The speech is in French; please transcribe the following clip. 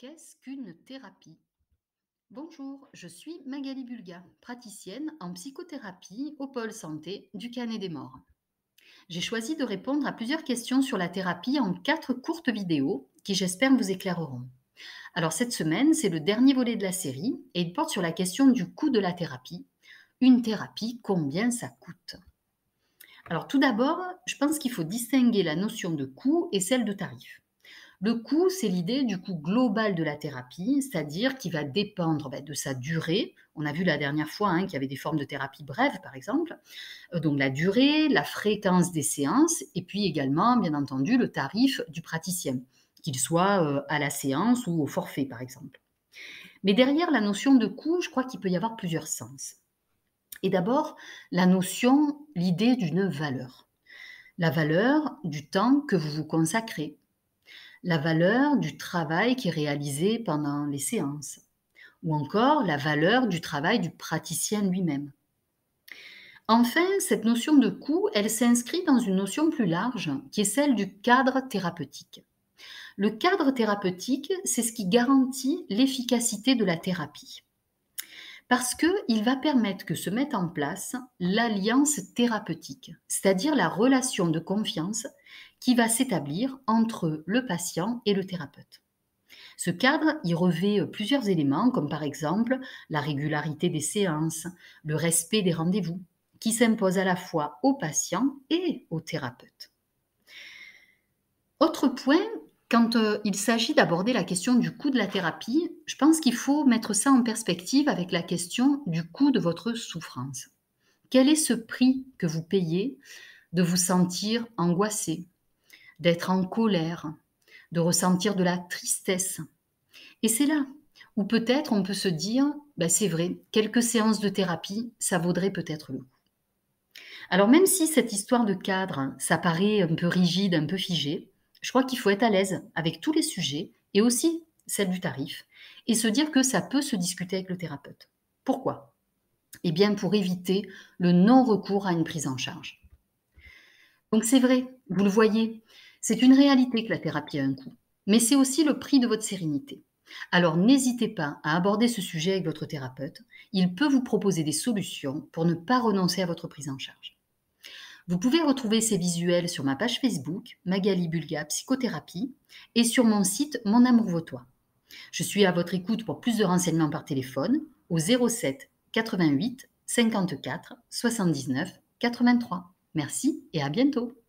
Qu'est-ce qu'une thérapie? Bonjour, je suis Magali Bulga, praticienne en psychothérapie au pôle santé du Canet des Maures. J'ai choisi de répondre à plusieurs questions sur la thérapie en 4 courtes vidéos qui j'espère vous éclaireront. Alors cette semaine, c'est le dernier volet de la série et il porte sur la question du coût de la thérapie. Une thérapie, combien ça coûte? Alors tout d'abord, je pense qu'il faut distinguer la notion de coût et celle de tarif. Le coût, c'est l'idée du coût global de la thérapie, c'est-à-dire qui va dépendre de sa durée. On a vu la dernière fois qu'il y avait des formes de thérapie brèves, par exemple. Donc la durée, la fréquence des séances, et puis également, bien entendu, le tarif du praticien, qu'il soit à la séance ou au forfait, par exemple. Mais derrière la notion de coût, je crois qu'il peut y avoir plusieurs sens. Et d'abord, la notion, l'idée d'une valeur. La valeur du temps que vous vous consacrez, la valeur du travail qui est réalisé pendant les séances, ou encore la valeur du travail du praticien lui-même. Enfin, cette notion de coût, elle s'inscrit dans une notion plus large, qui est celle du cadre thérapeutique. Le cadre thérapeutique, c'est ce qui garantit l'efficacité de la thérapie. Parce qu'il va permettre que se mette en place l'alliance thérapeutique, c'est-à-dire la relation de confiance qui va s'établir entre le patient et le thérapeute. Ce cadre, il revêt plusieurs éléments, comme par exemple la régularité des séances, le respect des rendez-vous, qui s'imposent à la fois aux patients et aux thérapeutes. Autre point, quand il s'agit d'aborder la question du coût de la thérapie, je pense qu'il faut mettre ça en perspective avec la question du coût de votre souffrance. Quel est ce prix que vous payez de vous sentir angoissé, d'être en colère, de ressentir de la tristesse? Et c'est là où peut-être on peut se dire, c'est vrai, quelques séances de thérapie, ça vaudrait peut-être le coup. Alors même si cette histoire de cadre, ça paraît un peu rigide, un peu figé, je crois qu'il faut être à l'aise avec tous les sujets et aussi celle du tarif et se dire que ça peut se discuter avec le thérapeute. Pourquoi? Eh bien pour éviter le non-recours à une prise en charge. Donc c'est vrai, vous le voyez, c'est une réalité que la thérapie a un coût, mais c'est aussi le prix de votre sérénité. Alors n'hésitez pas à aborder ce sujet avec votre thérapeute, il peut vous proposer des solutions pour ne pas renoncer à votre prise en charge. Vous pouvez retrouver ces visuels sur ma page Facebook, Magali Bulga Psychothérapie, et sur mon site Mon Amour Vautois. Je suis à votre écoute pour plus de renseignements par téléphone au 07 88 54 79 83. Merci et à bientôt.